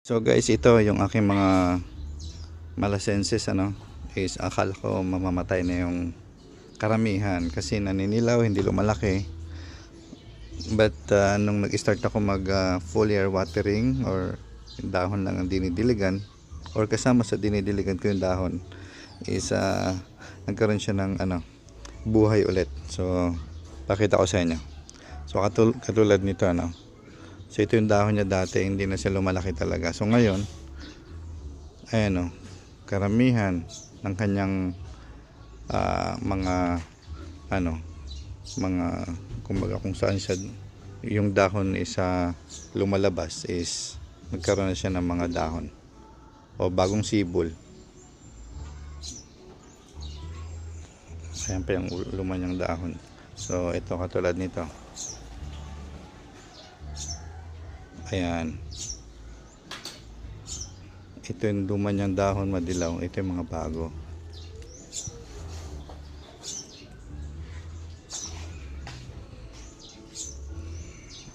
So guys, ito yung aking mga malasenses is akala ko mamamatay na yung karamihan kasi naninilaw, hindi lumalaki. But nung nag-start ako mag foliar watering or yung dahon lang ang dinidiligan or kasama sa dinidiligan ko yung dahon is nagkaroon siya ng buhay ulit. So pakita ko sa inyo. So katulad nito so ito yung dahon niya dati, hindi na siya lumalaki talaga. So ngayon, ayan karamihan ng kanyang mga mga kumbaga kung saan siya yung dahon is lumalabas is nagkaroon na siya ng mga dahon o bagong sibol. Ayan pa yung lumanyang dahon. So ito katulad nito. Ayan. Ito yung lumanyang dahon, madilaw. Ito yung mga bago.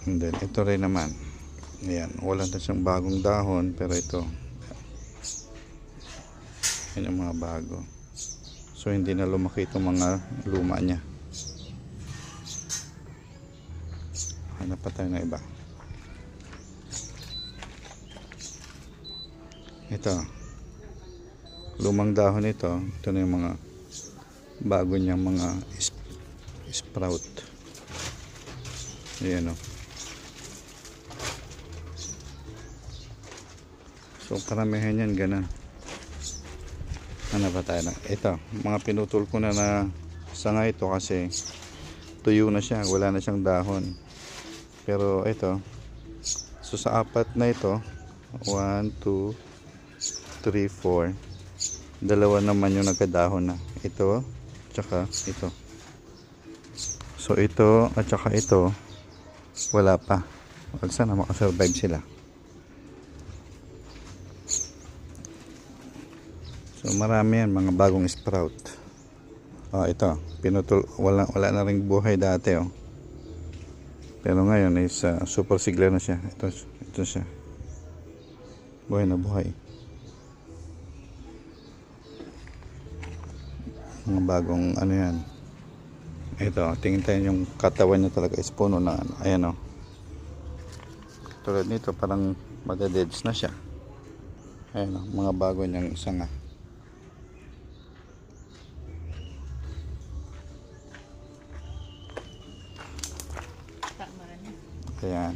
And then ito rin naman. Ayan. Wala na siyang bagong dahon. Pero ito. Yan yung mga bago. So hindi na lumaki itong mga luma niya. Hanap pa tayo na iba. Ito. Lumang dahon ito. Ito na yung mga bago niyang mga sprout. Ayan So karamihan yan ganun. Ano pa tayo na? Ito. Mga pinutol ko na sanga ito kasi tuyo na siya. Wala na siyang dahon. Pero ito. So sa apat na ito 1, 2, 3, 4. Dalawa naman yung nagkadahon na. Ito, tsaka ito. So ito at tsaka ito wala pa. Wag sana makasurvive sila. So marami yan, mga bagong sprout. Ito, pinutol, wala na ring buhay dati Pero ngayon is super sigla na siya. Ito siya. Buhay na buhay. Mga bagong yan. Ito, tingin tayo yung katawan niya talaga is puno na ayan Tulad nito parang madadeds na siya. Ayan mga bago niyang sanga. Ayan.